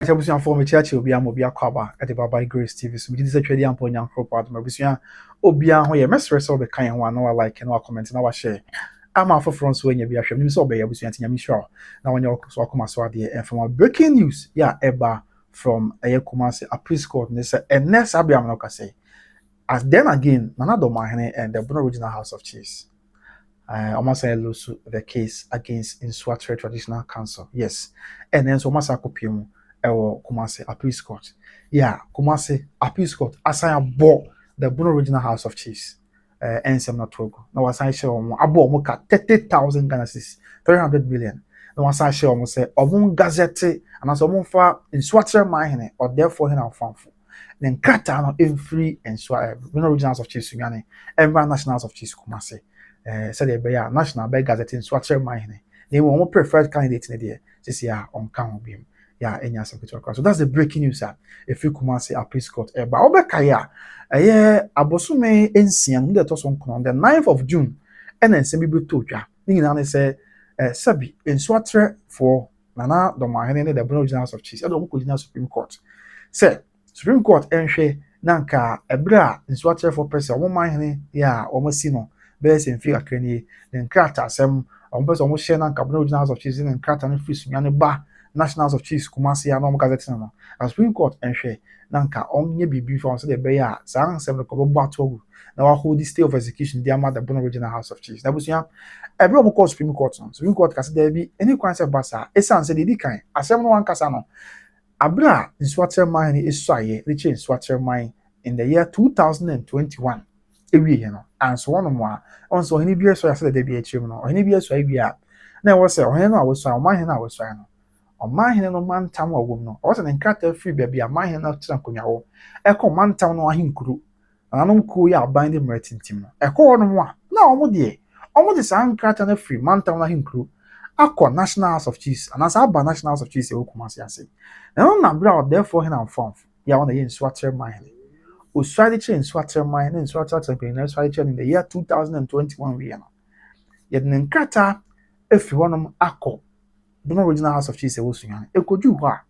Ebusia for me church obi am obi akwaba at the Baba Grace TV. So we did say twedi ampo nyankro part ma busia obi an ho ye mesre so be kan ho an no like no comment na wa share. Ama for front so nya bi ahwem nim so be abusia ntanya mi sure. Na wonya so akoma so ade and from breaking news yeah eba from Kumasi a priest court ne say ene sabiam no ka say. As then again Nana Dormaahene and the Bono Regional House of Chiefs almost lose the case against Nsoatre Traditional Council. Yes. And then so almost akopiem Kumasi Appeals Court. Yeah, Kumasi Appeals Court assign bought the Bono Regional House of Chiefs. And some not togo. Now assign show abo mo ka 30,000 Ghana cedis, 300 million. Now assign show mo say omun gazette and as omun fa Nsoatremahene or therefore hin amfamfo. Then krata no every Bono Regional House of Chiefs Sunyane, every National House of Chiefs Kumasi. Said the Beya National Beg Gazette in Nsoatremahene. They were more preferred candidate in the day. This year on count beam. Yeah, any Sampa. So that's the breaking news. If you come and say Appeals Court, but Obekaya, Abosume Ensian, that was on the 9th of June, and then Sembi Toja. Nina say, Sabi, Nsoatre for Nana Dormaahene, the Bono Regional House of Chiefs. I don't know Supreme Court. Say, Supreme Court, Enche, Nanka, Ebra, Nsoatre for person, Dormaahene, yeah, almost sino. Best in figure Kenny, then Krata, some almost share Nanka, Bono Regional House of Chiefs, and Krata and Fisumane Ba. National House of Chiefs Kumasi and Normal Gazette no. As Supreme Court and share Nanka onye bibi for say the beya sang seven ko batwo na wa hold the stay of execution the amount the Bono Regional House of Chiefs. Na busia every one call Supreme Court no. Supreme Court kasi there be any concept basa esan say di kan asem no wan kasa no. Abra Nsoatremahene esuaye reach Nsoatremahene in the year 2021. Ewie no. And so one more on so hini bi so ya say the be achim no. Hini bi so bia na wo say ohene no awoso Dormaahene no awoso no. Dormaahene no mantam wawom no o se ne nkrata free baby Dormaahene no tira konyawo eko mantam no ahinkuru ananom ku ya binding meritintim no eko no mo a na omo de san nkrata na free mantam no ahinkuru akọ National House of Chiefs and as aba National House of Chiefs e Kumasi ase na bra therefore hin am form ya wona ye Nsoatremahene o swadi che Nsoatremahene in the year 2021 we no ye ne nkrata efi honom akọ Bono Regional House of Chiefs Sunyane. Ekoju ho a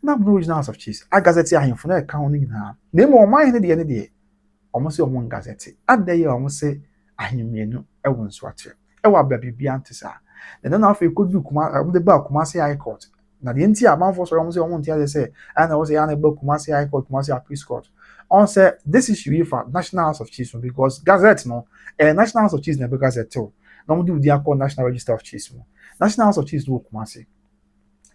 na Bono Regional House of Chiefs a gazette ahemfo na eka ho nyina. Na emo Dormaahene de omo se omo gazette. Adaye omo se ahemmienu ewo Nsoatre. Ewo ababibia ntesa. Na na afa ekoju kuma omo de ba Kumasi High Court. Na de nti amanfo so omo se omo ntia say ana wo se ya na ba Kumasi High Court, Kumasi Appeals Court. On say this issue for National House of Chiefs because gazette no National House of Chiefs na be gazette too. Na mo do dia call National Register of Chiefs. National House of Chiefs do Kumasi.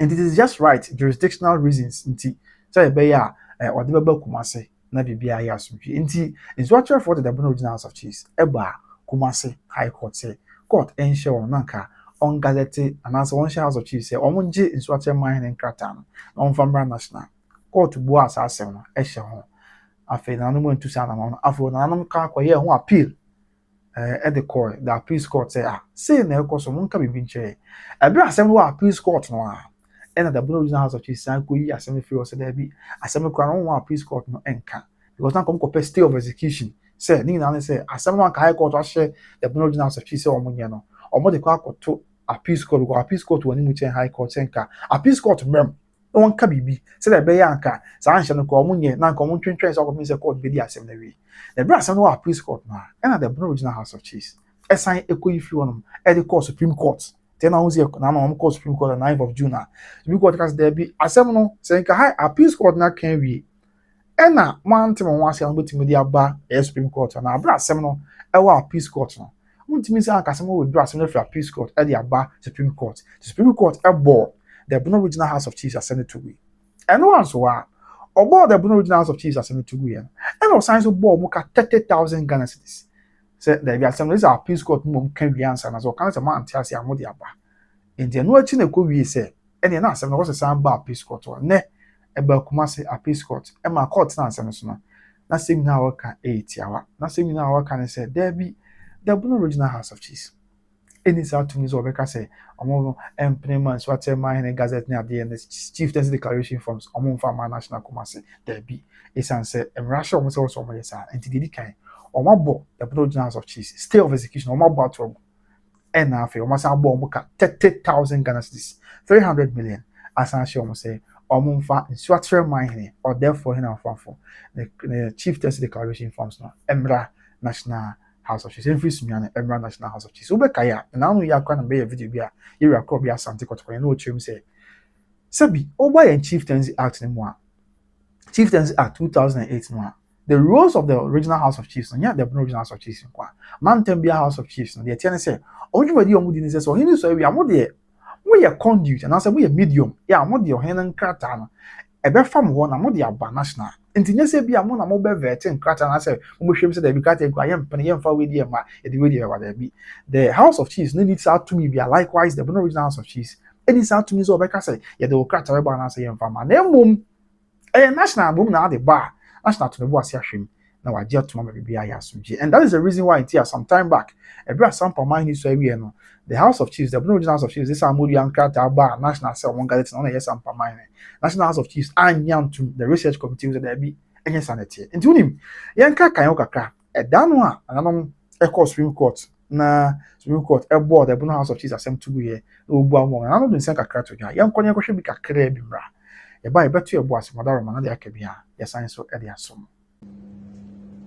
And it is just right, jurisdictional reasons. Nti, say beya or the Baba Kumasi, na bibia ya asumpi. Nti, Nsoatre for the Bono Regional House of Chiefs, eba Kumasi High Court say, court ensure nanka on gazette and as one House of Chiefs say, omunje Nsoatremahene nkrata no, on Fambra National. Court bu asase no, ehye ho. Afe na no mo ntusa na no, afo na no ka akoye ho appeal. At the court, the Appeals Court say na ekoso mo nka bibi nche. Ebe asem wo Appeals Court no a. And the Bono Regional House of Chiefs san ko yi asem free say there be asem kwa no Appeals Court no enka. Because na come ko stay of execution. Say ni na say asem no ka High Court wa share the Bono Regional House of Chiefs say omo nye no. Omo de kwa akoto Appeals Court go Appeals Court woni mu chen High Court enka. Appeals Court mem no nka bibi say there be ya nka san hye no ko omo nye na nka omo twentwen say ko say court be di asem na wi. The brass no Appeals Court na and the Bono Regional House of Chiefs. Assign ekoyi fi wonum e the court Supreme Court. Then I was here na no court Supreme Court on 9th of June. Supreme Court kas there be asem no say nka high Appeals Court na kan wi. E na mante mo wase an betimi di aba e Supreme Court na abra asem no e wa Appeals Court no. Muntimi say anka asem wo do asem no fi Appeals Court e di aba Supreme Court. The Supreme Court e bo the Bono Regional House of Chiefs Asantehene. And no answer wa about the Bono Regional House of Chiefs Asantehene. And no signs of ball muka 30,000 Ghana cedis. Say there be asem this Appeals Court mum kan wi answer na so kan say man tia say amodi aba. Enti no achi na ko wi say ene na asem na was say ba Appeals Court wa ne e ba Kumasi Appeals Court e ma court na asem so no. Na sem na waka etiawa. Na sem na waka ne say there be the Bono Regional House of Chiefs. Any sort to me so beka say omo employment Nsoatremahene gazette na the chieftaincy declaration forms omo farmer national Kumasi there be esan say emrasha omo say so omo yesa enti didi kan omo bo the Bono Regional House of Chiefs stay of execution omo bo to na afi omo say abo omo ka 30,000 Ghana cedis 300 million asan she omo say Omumfa Nsoatremanhene or therefore hena for the chieftaincy declaration forms no Emra National House of Chiefs. Every Sumian Emra National House of Chiefs. Ubekaya now no ya kwana be video bia you record bia Asante Kotoko no chim say Sabi Oba and Chieftaincy Act ni mo Chieftaincy Act 2008 no the rules of the original House of Chiefs, yeah, the original House of Chiefs. Mountain Beer House of Chiefs, the tenant say, "Only you mudi says, so he so we are more there. We are conduit, and I say we are medium. Yeah, more the hen and cratana. A bear from one, I'm more the national. And to say be a mon, I'm mobile vet and cratan. I say, we should say that we can't I am penny for with the way what there be. The House of Chiefs needs out to me be likewise the original House of Chiefs. And it's out to me so I say, yeah, the crater about I say, and farmer. Name a national boom now the bar. National to the boss yashim. Now I just to be and that is the reason why it's some time back. Every Sampa mine is so no. The House of Chiefs, the original House of Chiefs, this are Moody and Carter Bar, National Cell, one guy on a Sampa mine. National House of Chiefs, and young to the research committee that there be any sanity. And to him, Yanka Kayoka, a Danwa, and a Supreme Court. Na Supreme Court, a board, the Bono House of Chiefs, are sent to be a Ubuam, and I don't think a crack to young Konya should be a crabra. A buy better your boss, Madame, another Akabia, yes, I saw Eddie Assum.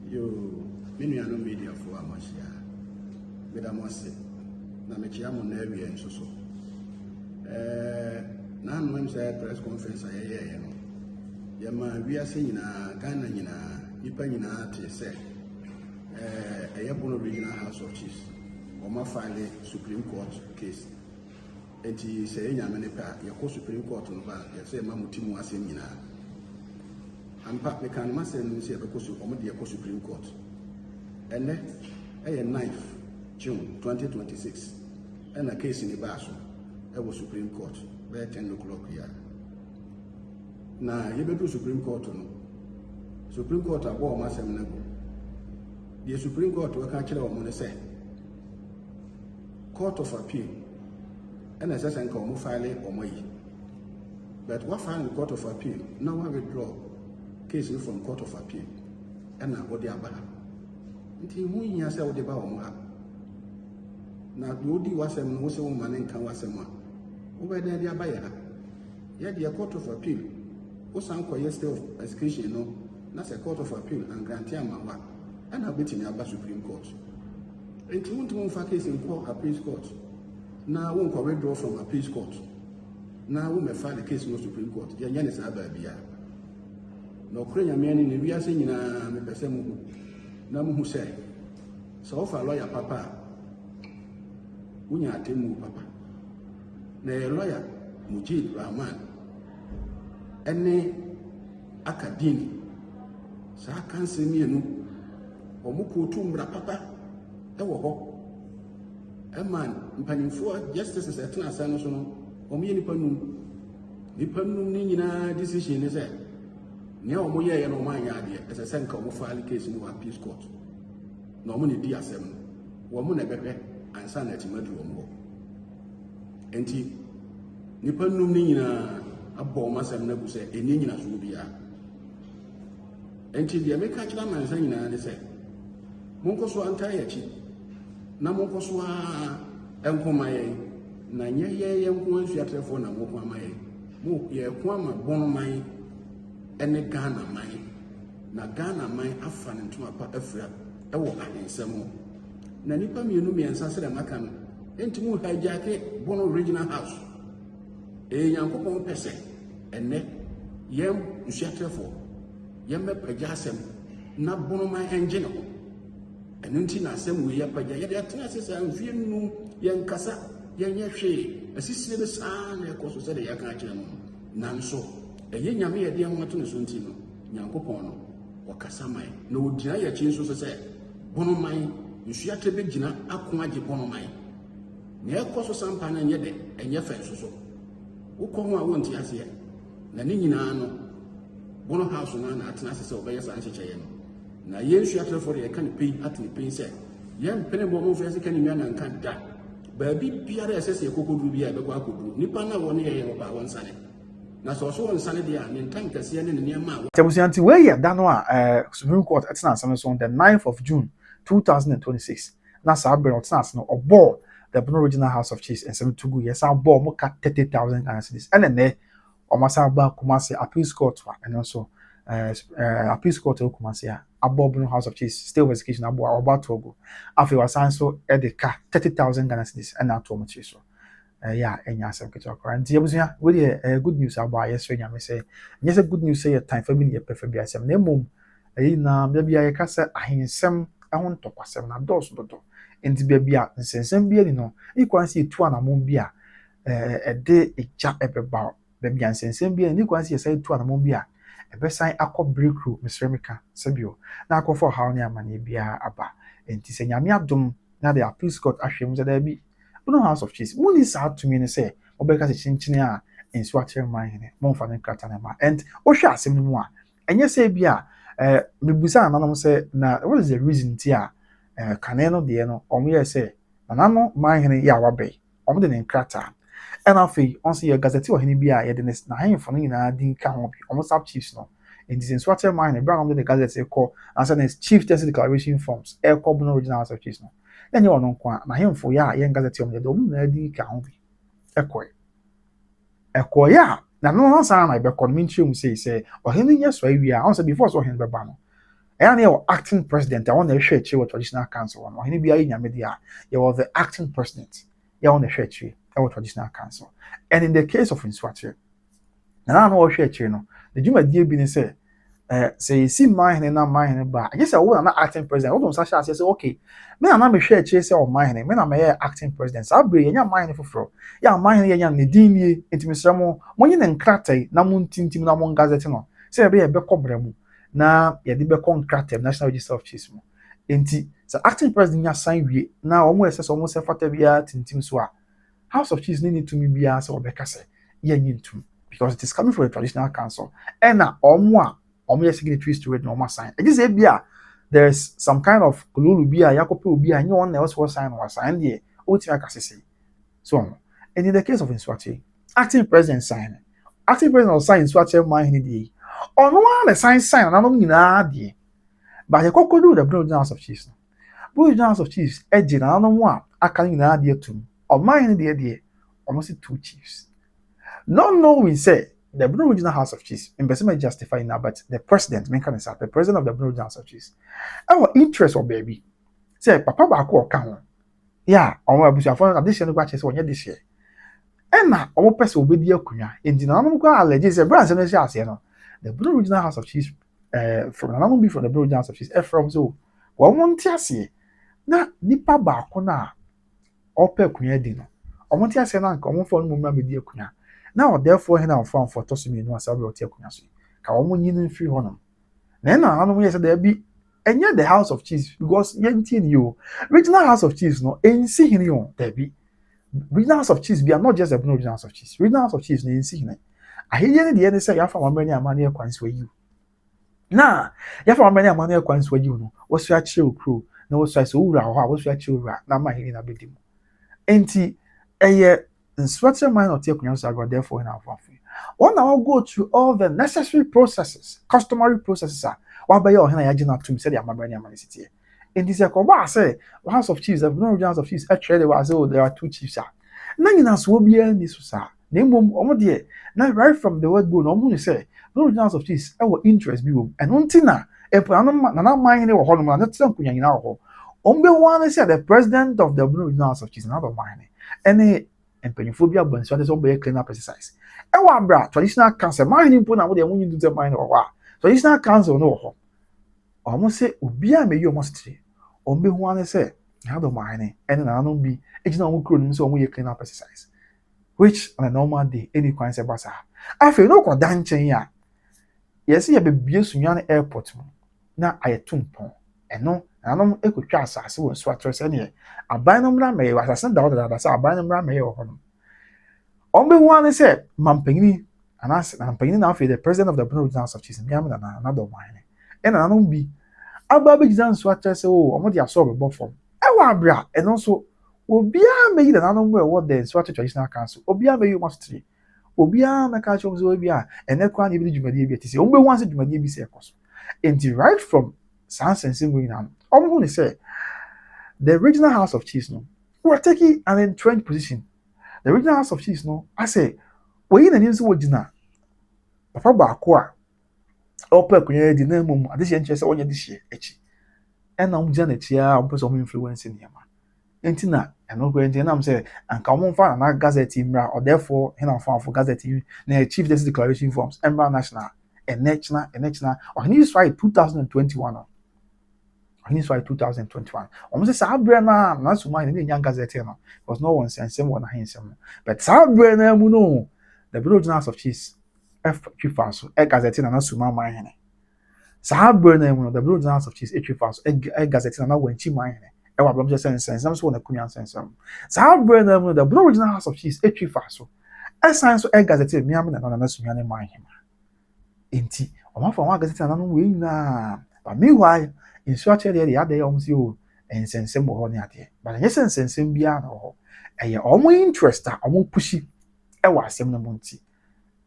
You many no media for Amasia. Madam was it. Namichiamo Navy and so. Nan Wednesday press conference. Yama, we are saying Ghana, Nipanina, say a Yabono Regional House of Chiefs, or my file Supreme Court case. And he say, Yamanepa, your Supreme Court on the back, you say Mamutimu Asemina. And Pat McCann must say because of the Supreme Court. And then a 9th June 2026, and a case in the Basso, that was Supreme Court, by 10 o'clock here. Now, you do Supreme Court no. Supreme Court are born mass and the Supreme Court will catch it on say Court of Appeal, and as I say, come file or my. But what file the Court of Appeal? Now I withdraw. Case from Court of Appeal and now what they are bad. Until we hear say what they are. Now, the OD was a woman and can was a man. Over there, they are buyer. Yet the Court of Appeal was some yesterday of execution, no, that's a Court of Appeal and grant Yama and I'll bet in the Supreme Court. And you want to move a case in court, appeals court. Now, won't withdraw from appeals court. Now, we may file the case in the Supreme Court. The Yanis Ababia. No Korean men in the we are saying a person who say, so for a lawyer, Papa, Unya Timu Papa. Na lawyer, Mujib Rahman, any academy, so I can't say me no, or Muku Tumbra Papa, a man, panning for justice is a transnational, or me Nipanum Nina decision is it. Now, Moya and Omaya, as a sense of file case in one peace court. Normally, dear Sam, Womuna Bebe, and Sanity Madrumo. And he Nipanum Nina, a bomber, Sam Nebu said, a Nina Subia. And till the American Chairman saying, and they said, Monkoswa and Tayachi, Namokoswa, Encomaye, Nanya, young ones, Yatrafona, Mokwamaye, Mo, ye Kwama, Bonomai. Ene Ghana man na Ghana man afa ne ntoma pa afra e wo ahensem na nipa mienu miensa se dem aka no entimu hijack Bono Regional House yankopon pese ene yem Nsoatrefo yem be pagya asem na Bono man engine ho eno nti na asem we ya pagya ye de atena sesa amfie nu yen kasa yen ye hwe asisire de saa na ekoso se de yaka akire no nanso eye nyame ye de anwato ne so nti no nyankopon no wakasa man na odina ye chi nso se Bono man Nsoatre be gina ako age Bono man na ekoso Sampa na nye de enye fa nso so wokọ ho a wonti ase na ne nyina no Bono house na atena se obeye san hyehyeye no na ye Nsoatrefo de kan pay atene pay se ye mpene bo mo fa se kan mi na nkan da ba bi biara esese ekokoduru bia be kwa akoduru nipa na woni ye no ba won sane na so on Sunday dia ne tankase ne ne ma Tebusianti we ya da no a Supreme Court atena asem so on the 9th of June 2026 na sabre atena asem no obo the Bono Regional House of Chiefs and 72 yes our ball mo ka 30,000 cedis and then Omasa ba Kumasi appeals court and also appeals court Kumasi Bono House of Chiefs still investigation about to go. After was so edeka 30,000 Ghana cedis and now to much so. Yeah, and yes, I'm going to and Diabuzia, with good news about yesterday. I say, yes, a good news say a time for me, a perfect BSM. No mum, maybe I can say, I hear some, I want to pass them, not those, but into baby, and since some beer, you can see 2 and a moon beer, a day a chap ever bow, baby, and since some beer, and you can see a say 2 and a moon beer, a best sign I call break crew, Miss Remica, Sabio, now call for how near money beer abba, and to say, Yamia dum, now they are please got ashamed that there be. Bono House of Chiefs. Money is out to me and say, Obeka Chinchinia in Nsoatremahene, Monfan Kratanema. And Osha Seminua. And yes, say, Bia, Bibusa, and say, now, what is the reason, Tia? Caneno, Diano, or me say, Nanano, Mahene Yawabe, Omden in Krata. And I feel, on see a gazette or Hinibia, Yadines, Nahin Fonina, Din Kamopi, almost up chiefs no. In this Nsoatremahene, Brown under the gazette call, and send his chief test declaration forms, air carbon original House of Chiefs no. Then you know, na him for ya, young gazette on the dome, Nadi Kahobi. Equa ya. Now, no sound I be convinced say, or him yes, we are answer before so him Babano. And you acting president, I want to share with traditional council, or he be in media, you are the acting president, you want to share with traditional council. And in the case of Nsoatre, and I know what share, no, the Juma dear being say, say you see mine and not mine, but I guess I will not acting president. Hold on, Sasha says, okay, me and I'm a share chase or mine, me and I'm a acting president. So I'll be in your mind for fro. Yeah, mine, yeah, Nidini, into Mr. Mo, when you crate, Namun Tintim, Namon Gazetino, say, be a becobremu. Now, yeah, the becon crate, National Register of Chismo. Inti, so acting president, ya sign we now almost a fatabia, Tintim Swa. House of Chiefs need to me be as or Becase, yeah, to because it is coming from a traditional council. And now, or more. Signatories to it normal sign. I just say there's some kind of Kululu Bia, Yakopo Bia, and no one else was signed here. So, and in the case of Nsoatre, acting president sign. Acting president will sign Nsoatremahene. On one the sign, and I don't mean but the cocoa do the Broad House of Chiefs. Broad House of Chiefs, edging, and I don't want I can in idea too. Or mine, dear, almost 2 chiefs. Not knowing, say, the Bono Regional House of Chiefs, investment justifying now, but the president, the president of the Bono Regional House of Chiefs, our interest or baby, say, Papa Bako account. Yeah, our Abutrica additional batches on this year. And now, our person will be the Okunya. In the Namuka, alleges a branch and a chance, the Bono Regional House of Chiefs, from Namu from the Bono Regional House of Chiefs, from so, one won't see. Now, Nipa Bako na, or Pekunya Dino. I want to say, I'm coming for Mumma with the Okunya. Now, therefore, he now found for tossing me no Sabro Tekunasi. Kawamu yin free honum. Then I don't know there be and yet the House of Chiefs because yentin you. Regional House of Chiefs no ain't seeing you there be. Regional House of Chiefs be not just a regional House of Chiefs. Regional House of Chiefs ain't seeing it. I hear the end say you from many money acquaintance with you. Nah, you from many money acquaintance with you no. What's your chill crew? No what's your so what's your chill rat? Now my hearing a bit. Ain't Nsoatremahene or Tekunya are therefore in our family. One now go through all the necessary processes, customary processes. What by your hand, I did to say the Amabania city. In this, I say, House of Chiefs, the no House of Chiefs, actually, there are 2 chiefs. Now, in us will be any sir. Name them, dear. Now, right from the word go, no say, no House of Chiefs, our interest be and one tina, if I'm not minding or Holman, that's something in our home. Only one is the president of the Blue House of Chiefs, another mine. Any and peniophobia burns so there's a clean up exercise. And one bra traditional council, my input now what they want you to do mind or what traditional council no almost say ubia me you must say on be one say how the mine and I don't be it's not good so we clean up exercise which on a normal day any kind of basa I feel no dancing ya yes you be sunyane airport na ayetumpon and no I don't equal class as well Nsoatre any aban no mra me was asan da da say aban no mra me yo hono onbe one say mampani and as mampani now the president of the Bono House of Chiefs me am na another one and I don't be aba be gidan Nsoatre say oh omo dey absorb bo form e wa bra and also obia me the nanom we what the Nsoatre traditional council obia me you must three obia me ka chom so obia and e kwa ni bi djumadi bi tisi onbe one say djumadi bi say ekoso and right from Sansense going on. I'm going to say the regional House of Chiefs no, we're taking an entrenched position. The regional House of Chiefs no, I say, we in the news original. papa baako a ɔpɛ kunya di na mmom ade hyɛ nkyɛ sɛ ɔnyɛ de hyɛ akyi ɛna ɔmo gyina n'akyi a ɔmo pɛ sɛ ɔmo influence nneɛma nti na ɛno kora nti nam sɛ anka ɔmo mfa na gazette mmra ɔdɛɛfoɔ hena mfamfo gazette yi na chief justice declaration forms mmra national ɛnɛ ɔhene yi so ayɛ 2021 no ɔhene so ayɛ 2021 ɔmo sɛ saa berɛ no a Nsoatremanhene ne nya gazette no because no wɔ nsɛnsɛm wɔ n'ahensɛm no but saa berɛ no mu no the Bureau of Journals of Chiefs twifa so gazette na Nsoatremanhene saa berɛ no mu no the Bureau of Journals of Chiefs twifa so gazette na Nsoatremanhene ɛwɔ abram sɛ nsɛnsɛm so wɔ n'akonnwa nsɛnsɛm saa berɛ no mu no the Bureau of Journals of Chiefs twifa so ɛsan so gazette miam na Nsoatremanhene enti ɔmo afa wɔn gazette na no wɔ nyinaa but meanwhile Nsoatre deɛ yɛade yɛ ɔmo si o nsɛnsɛm wɔ hɔ ne adeɛ but ɛnyɛ sɛ nsɛnsɛm biara na wɔ hɔ ɛyɛ ɔmo interest a ɔmo pushi ɛwɔ asɛm no mu nti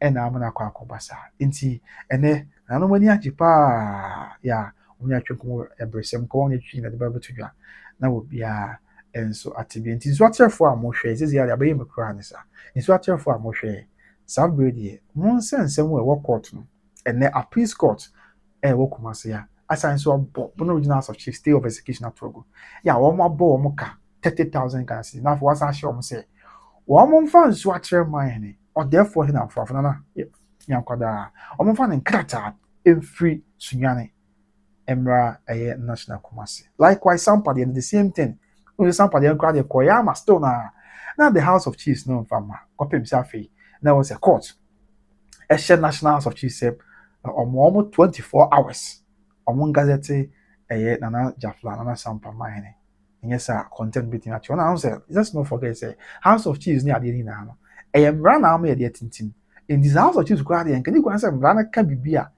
ɛna amo na akɔ saa nti ɛnɛ nanom ani agye paa yɛ ɔmo atwe nkɔmɔ ɛbrɛsɛm kɔ wɔn atwi na de ba bɛto dwa na wɔ biara nso ate bi nti Nsoatrefoɔ a mohwɛ sisi yɛ abɛyɛ me kura ne sa Nsoatrefoɔ a mohwɛ saa bere deɛ mo nsɛnsɛm wɔ ɛwɔ court no ɛnɛ appeals court ɛwɔ Kumasi a asan so abo Bono Journals of Chief stay of execution atogo ya wɔn abɔ wɔn ka 30,000 Ghana cedis na afɔ wasa ahyɛ wɔn sɛ wɔn mfa Nsoatremanhene ɔdɛɛfoɔ hena afɔafo na yankwada wɔn mfa ne nkrataa mfiri Sunyane mmra ɛyɛ national Kumasi likewise Sampa the same thing no Sampa the nkra the koyama still na the House of Chiefs no mfa ma kɔpem sɛ afei na was a court ɛhyɛ national House of Chiefs sɛ ɔmo 24 hours ɔmo gazette ɛyɛ Nana Jafla Nana Sampa Mahene nyɛ sa content bit na chona am say just not forget say House of Chiefs ni ade ni na no ɛyɛ mmara na am yɛ de tintim in this House of Chiefs kwa de nkani kwa say mmara na ka bibia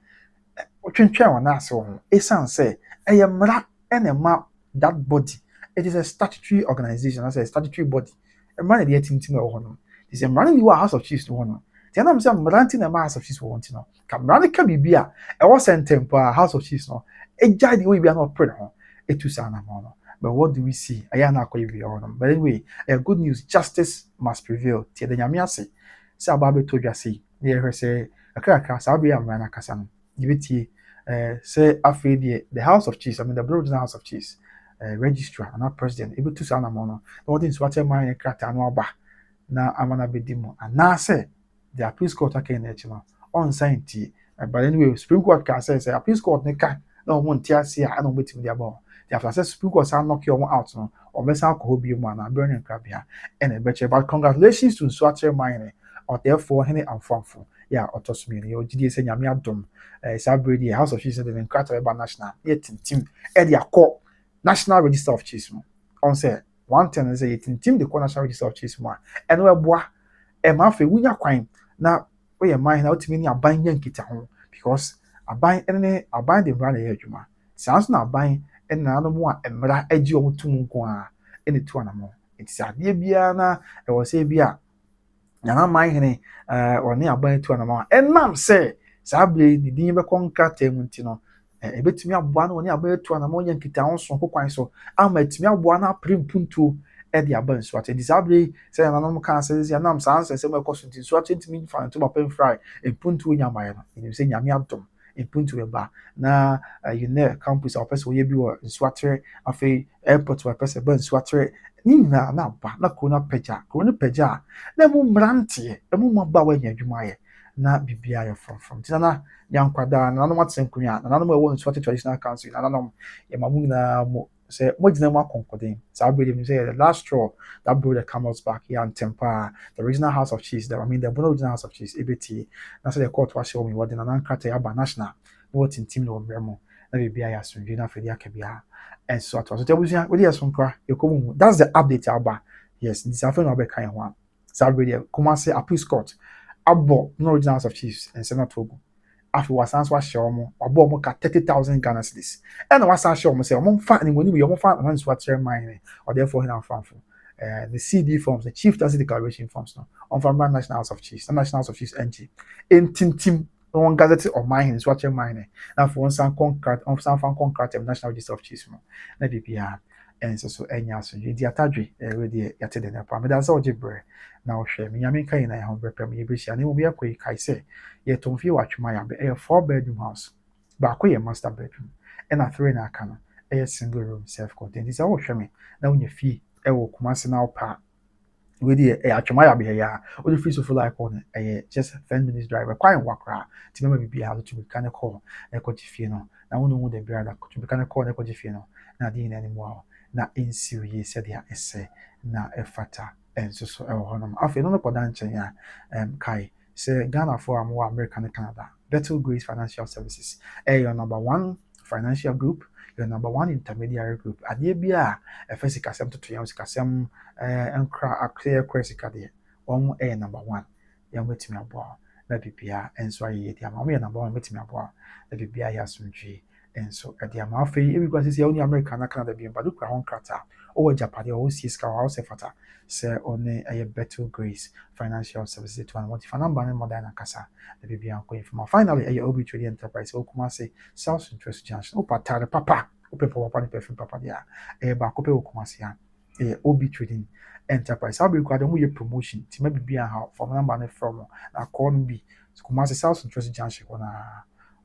otwentwɛn wɔn ase wɔn esan say ɛyɛ mmara ɛna ma that body it is a statutory organization as a statutory body mmara na de tintim wɔ hɔ no this mmara ni wɔ House of Chiefs wɔ no ti na am say mmara nti na ma House of Chiefs wɔ nti no ka mmara na ka bibia ɛwɔ sentem pa House of Chiefs no egya de we bia na ɔpre ho etu sa na mo no. But what do we see? But anyway, good news, justice must prevail. Tia the nyamiase. Say ababe told you say. Yeah, say akaka sabi amana kasano. Gibiti say afedi the House of Chiefs, I mean the Bureau of House of Chiefs, registrar and not president able to say na mono. What in Nsoatremanhene krata no aba na amana bedimo. And now say the appeals court aka na echi no on sign ti. But anyway, Supreme Court can say appeals court ne ka na omo ntia se a na omo betimi dia ba. The after Supreme Court say knock you out no or mess alcohol be man and burning crabia and a better. But congratulations to Nsoatremanhene or therefore hene and famfo. Yeah, autosumi your GD say nyame adom Sabredi House of Chiefs and Carter national yet team Edia call National Register of Chiefs on say one ten say team the National Register of Chiefs more and we boa e ma fe wunya kwan na we mind na otimi ni aban yankita ho because aban the brand e adwuma sans na aban and na mo a mmra agi o mutum nko a ene tu anamo enti ade bia na e wo se bia na Manhene oni aban tu anamo enam se sabre ni din be konka tem nti no e betimi aboa na oni aban tu anamo nya nkita ho so kokwan so ama etimi aboa na prempuntu e de aban Nsoatre di sabre se na no kan se nam sans se me koso nti Nsoatre ntimi fa nto ba fry e puntu nya maye no ni se nyame adom impuntu eba na you know campus our person we bi wo Nsoatre afei airport wa person ba Nsoatre ni na ba na corona peja na mu mrante mu maba wa nya adwuma ye na bibia ye from tina yankwada na no matsen kunya na no wo Nsoatre traditional council na no ye mamu na mo say mo gina mo akonkoden sa abedi say the last straw that brought the camels back here and temper the original House of Chiefs the original House of Chiefs ebeti na say the court was show me what in an krata aba national what in team no bremo na bibia ya sunju na fedi akabia and so at was tebusia we dey so nkra yekomu that's the update aba yes this after no be kan ho sa abedi Kumasi appeals court abo no original House of Chiefs and Senator after wasan so ahye omo abo omo ka 30,000 Ghana cedis and wasan ahye omo say omo fa ni money we omo fa Nsoatremanhene or therefore him famfo the CD forms the chief justice declaration forms no on from National House of Chiefs National House of Chiefs NG in tintim on gazette of mine Nsoatremanhene na for one san contract on san fan contract National Register of Chiefs no na bibia ɛnso so ɛnya asomdwe di atadwe ɛwɛ deɛ yɛte de ne pa meda sɛ ɔgye berɛ na ɔhwɛ me nyame ka nyina ɛho bɛpɛ me yɛbɛhyia ne mmom yɛkɔ yi kae sɛ yɛtɔn fie wɔ atwoma yɛabɛ ɛyɛ 4 bedroom house baako yɛ master bedroom ɛna 3 na aka no ɛyɛ single room self contained sɛ wohwɛ me na wonya fie ɛwɔ Kumasi na wopɛ a wedi atwoma yɛabɛ ya wode free so full icon no ɛyɛ just 10 minutes drive ɛkwan wɔ koraa nti mɛma biribiara so tumi ka ne kɔɔ na ɛkɔgye fie no na wo ne hu da biara da tumi ka ne kɔɔ na ɛkɔgye fie no na adeɛ nyinaa anim wɔ na ɛnsiw yie sɛdeɛ ɛsɛ na ɛfata ɛnso so ɛwɔ hɔnom afei no kɔda nkyɛn a kae sɛ Ghanafoɔ a mowɔ America ne Canada Better Grace Financial Services ɛyɛ your #1 financial group your #1 intermediary group adeɛ bi a ɛfɛ sikasɛm toto yɛn sikasɛm nkra akɛyɛ kora sika deɛ wɔn ɛyɛ #1 yɛn bɛtumi aboa na biribiara ɛnso ayɛ yɛ di ama wɔn yɛ #1 bɛtumi aboa na biribiara yɛ asomdwee ɛnso ɛde ama afei ebi kora sisi ɛwɔ America na Canada bi mbado kura ho nkrataa ɔwɔ Japan ɔwɔ sie sika wɔ sɛ fata sɛ ɔne ɛyɛ Better Grace Financial Services to an wɔn fa namba ne mɔdan na kasa na biribiara nkɔ yɛfuma finally ɛyɛ Obutrica enterprise wɔ Kumasi South Interest Junction ɔpa tare papa ɔpɛ papa ne perfume papa deɛ ɛyɛ baako pɛ wɔ Kumasi a ɛyɛ Obutrica enterprise saa bere kora de ɔmo yɛ promotion ti ma biribiara ha fɔm namba ne from na kɔɔ no bi Kumasi South Interest Junction hɔ na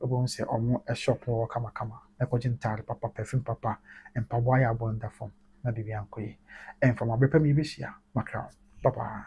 ɔbɛn sɛ ɔmo shop wɔ kamakama na kɔgye ntaare papa perfume papa mpaboa yɛ abɔ nda fam na biribiara nkɔ yie ɛnfam abɛpɛ mi bɛhyia makra papa.